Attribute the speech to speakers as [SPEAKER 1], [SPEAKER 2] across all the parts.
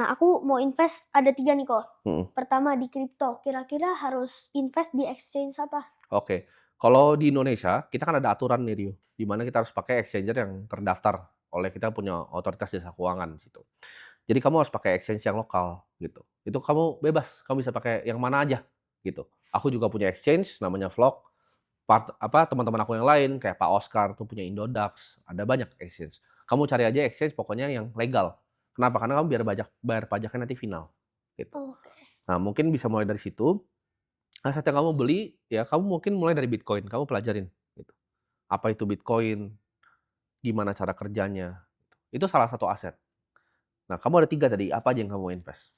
[SPEAKER 1] Nah, aku mau invest ada 3 nih kok.
[SPEAKER 2] Mhm,
[SPEAKER 1] Pertama di kripto, kira-kira harus invest di exchange apa?
[SPEAKER 2] oke. Kalau di Indonesia, kita kan ada aturan nih, Rio, di mana kita harus pakai exchanger yang terdaftar oleh kita punya otoritas jasa keuangan situ. Jadi kamu harus pakai exchange yang lokal gitu. Itu kamu bebas, kamu bisa pakai yang mana aja gitu. Aku juga punya exchange namanya Vlog, teman-teman aku yang lain kayak Pak Oscar tuh punya Indodax, ada banyak exchange. Kamu cari aja exchange pokoknya yang legal. Kenapa? Karena kamu biar bayar pajaknya nanti final gitu.
[SPEAKER 1] Oke.
[SPEAKER 2] Nah, mungkin bisa mulai dari situ. Aset yang kamu beli, ya kamu mungkin mulai dari Bitcoin, kamu pelajarin gitu. Apa itu Bitcoin, gimana cara kerjanya, gitu. Itu salah satu aset. Nah, kamu ada 3 tadi, apa aja yang kamu invest?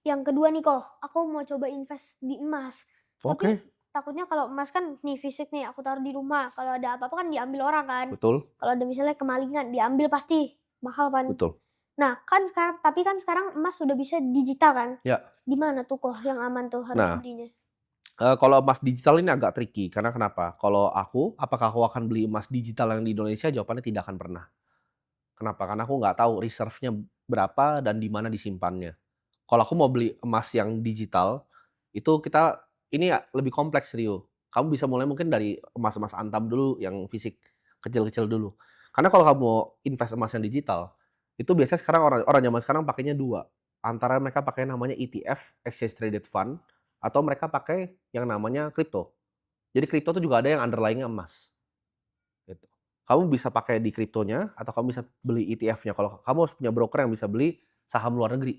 [SPEAKER 1] Yang kedua nih kok, aku mau coba invest di emas. Tapi
[SPEAKER 2] Oke,
[SPEAKER 1] takutnya kalau emas kan nih fisik nih aku taruh di rumah, kalau ada apa-apa kan diambil orang kan.
[SPEAKER 2] betul
[SPEAKER 1] Kalau ada misalnya kemalingan diambil pasti mahal kan.
[SPEAKER 2] betul.
[SPEAKER 1] Nah, tapi kan sekarang emas sudah bisa digital kan.
[SPEAKER 2] Ya,
[SPEAKER 1] Di mana tuh kok yang aman tuh harus
[SPEAKER 2] nah,
[SPEAKER 1] belinya?
[SPEAKER 2] kalau emas digital ini agak tricky, karena kenapa? Kalau aku, apakah aku akan beli emas digital yang di Indonesia? Jawabannya tidak akan pernah. Kenapa? Karena aku nggak tahu reserve-nya berapa dan di mana disimpannya. Kalau aku mau beli emas yang digital, itu kita ini ya lebih kompleks, Rio. Kamu bisa mulai mungkin dari emas-emas Antam dulu yang fisik, kecil-kecil dulu. Karena kalau kamu invest emas yang digital, itu biasanya sekarang orang orang zaman sekarang pakainya 2. Antara mereka pakai namanya ETF, Exchange Traded Fund, atau mereka pakai yang namanya kripto. Jadi kripto itu juga ada yang underlying-nya emas, gitu. Kamu bisa pakai di kriptonya atau kamu bisa beli ETF-nya. Kalau kamu harus punya broker yang bisa beli saham luar negeri.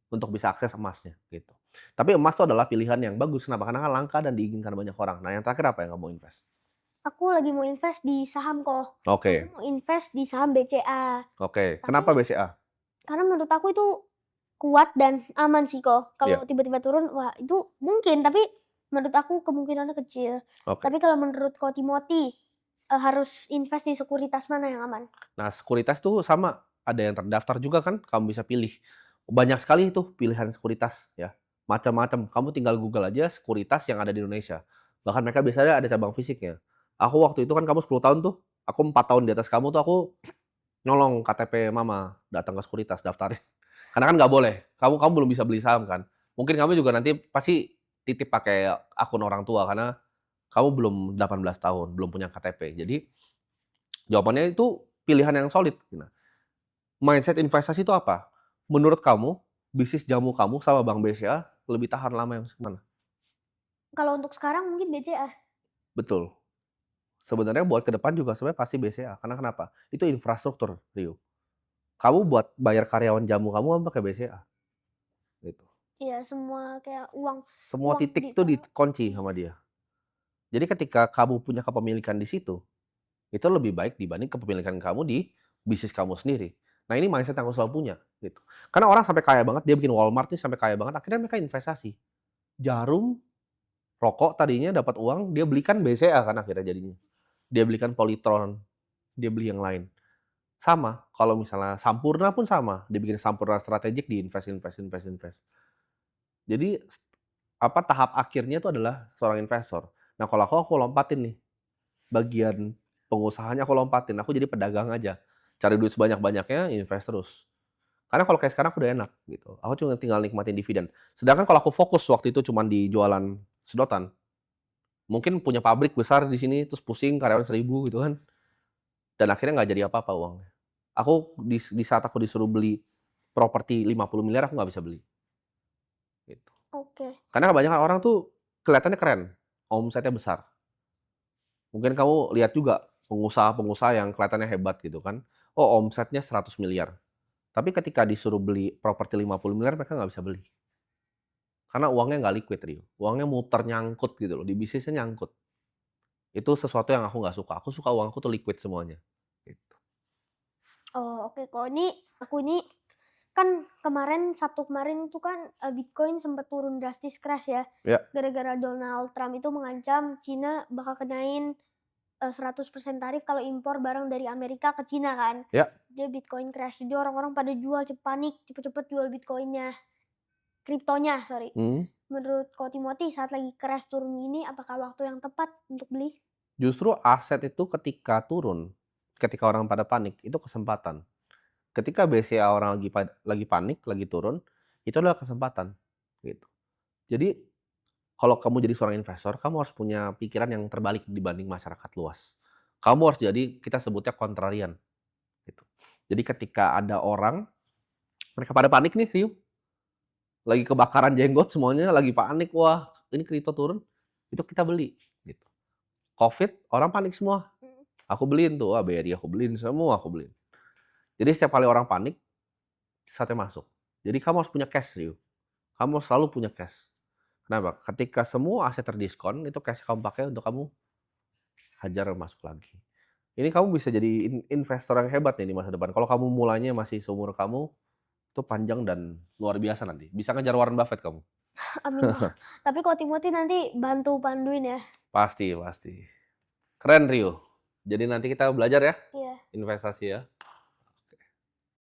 [SPEAKER 2] Untuk bisa akses emasnya, gitu. Tapi emas itu adalah pilihan yang bagus, kenapa? Karena kan langka dan diinginkan banyak orang. Nah, yang terakhir apa yang kamu invest?
[SPEAKER 1] Aku lagi mau invest di saham kok. Aku
[SPEAKER 2] Oke
[SPEAKER 1] mau invest di saham BCA.
[SPEAKER 2] oke.
[SPEAKER 1] Tapi
[SPEAKER 2] Kenapa BCA?
[SPEAKER 1] karena menurut aku itu kuat dan aman sih kok.
[SPEAKER 2] Iya,
[SPEAKER 1] Kalau tiba-tiba turun, wah itu mungkin, tapi menurut aku kemungkinannya kecil.
[SPEAKER 2] oke.
[SPEAKER 1] Tapi kalau menurut Ko Timothy, harus invest di sekuritas mana yang aman?
[SPEAKER 2] Nah, sekuritas tuh sama, ada yang terdaftar juga kan, kamu bisa pilih. Banyak sekali tuh pilihan sekuritas ya, macam-macam. Kamu tinggal Google aja sekuritas yang ada di Indonesia. Bahkan mereka biasanya ada cabang fisiknya. Aku waktu itu kan kamu 10 tahun tuh, aku 4 tahun di atas kamu tuh aku nyolong KTP mama, datang ke sekuritas daftarin. Karena kan nggak boleh, kamu kamu belum bisa beli saham kan. Mungkin kamu juga nanti pasti titip pakai akun orang tua karena kamu belum 18 tahun, belum punya KTP. Jadi jawabannya itu pilihan yang solid. Nah, mindset investasi itu apa? Menurut kamu, bisnis jamu kamu sama Bank BCA lebih tahan lama yang mana?
[SPEAKER 1] Kalau untuk sekarang mungkin BCA.
[SPEAKER 2] Betul. Sebenarnya buat ke depan juga sebenarnya pasti BCA. Karena kenapa? Itu infrastruktur, Rio. Kamu buat bayar karyawan jamu kamu kan pakai BCA, gitu.
[SPEAKER 1] Iya, semua kayak uang
[SPEAKER 2] Semua
[SPEAKER 1] uang
[SPEAKER 2] titik tuh
[SPEAKER 1] ditaruh
[SPEAKER 2] dikunci
[SPEAKER 1] iya.
[SPEAKER 2] sama dia. Jadi ketika kamu punya kepemilikan di situ, itu lebih baik dibanding kepemilikan kamu di bisnis kamu sendiri. Nah, ini mindset yang aku selalu punya, gitu. Karena orang sampai kaya banget, dia bikin Walmart nih sampai kaya banget, akhirnya mereka investasi. Jarum, rokok tadinya dapat uang, dia belikan BCA kan akhirnya jadinya. Dia belikan Polytron, dia beli yang lain. Sama, kalau misalnya Sampurna pun sama, dibikin Sampurna strategik, diinvest invest invest invest. Jadi tahap akhirnya itu adalah seorang investor. Nah, kalau aku lompatin nih, bagian pengusahanya aku lompatin, aku jadi pedagang aja. Cari duit sebanyak-banyaknya, invest terus. Karena kalau kayak sekarang aku udah enak gitu, aku cuma tinggal nikmatin dividen. Sedangkan kalau aku fokus waktu itu cuma di jualan sedotan, mungkin punya pabrik besar di sini, terus pusing karyawan 1.000 gitu kan, dan akhirnya nggak jadi apa-apa uangnya. Aku di saat aku disuruh beli properti 50 miliar aku nggak bisa beli, gitu.
[SPEAKER 1] Oke.
[SPEAKER 2] Karena kebanyakan orang tuh kelihatannya keren, omsetnya besar. Mungkin kamu lihat juga pengusaha-pengusaha yang kelihatannya hebat gitu kan, oh omsetnya 100 miliar. Tapi ketika disuruh beli properti 50 miliar mereka nggak bisa beli. Karena uangnya nggak liquid, Rio. Uangnya muter nyangkut gitu loh, di bisnisnya nyangkut. Itu sesuatu yang aku nggak suka. Aku suka uangku tuh liquid semuanya. Gitu.
[SPEAKER 1] Oh, oke kok. Aku ini kan kemarin Sabtu kemarin tuh kan, Bitcoin sempat turun drastis crash ya,
[SPEAKER 2] Ya,
[SPEAKER 1] gara-gara Donald Trump itu mengancam Cina bakal kenain, 100% tarif kalau impor barang dari Amerika ke Cina kan.
[SPEAKER 2] ya.
[SPEAKER 1] Jadi Bitcoin crash, jadi orang-orang pada jual panik, cepet-cepet jual Bitcoin-nya, kriptonya sorry.
[SPEAKER 2] Mhm.
[SPEAKER 1] Menurut Ko Timothy saat lagi crash turun ini apakah waktu yang tepat untuk beli?
[SPEAKER 2] Justru aset itu ketika turun, ketika orang pada panik, itu kesempatan. Ketika BCA orang lagi panik, lagi turun, itu adalah kesempatan, gitu. Jadi, kalau kamu jadi seorang investor, kamu harus punya pikiran yang terbalik dibanding masyarakat luas. Kamu harus jadi, kita sebutnya kontrarian, gitu. Jadi ketika ada orang, mereka pada panik nih, Riu, lagi kebakaran jenggot semuanya, lagi panik, wah ini kripto turun, itu kita beli, gitu. Covid, orang panik semua,
[SPEAKER 1] Mhm.
[SPEAKER 2] aku beliin tuh, wah BRI aku beliin, semua aku beliin. Jadi setiap kali orang panik, saatnya masuk. Jadi kamu harus punya cash, Riu. Kamu harus selalu punya cash. Kenapa? Ketika semua aset terdiskon, itu cash kamu pakai untuk kamu hajar masuk lagi. Ini kamu bisa jadi investor yang hebat nih di masa depan. Kalau kamu mulainya masih seumur kamu, itu panjang dan luar biasa nanti. Bisa ngejar Warren Buffett kamu.
[SPEAKER 1] Amin, Kak. Tapi Ko Timothy nanti bantu panduin ya.
[SPEAKER 2] Pasti, pasti. Keren, Rio. Jadi nanti kita belajar ya,
[SPEAKER 1] Iya.
[SPEAKER 2] investasi ya.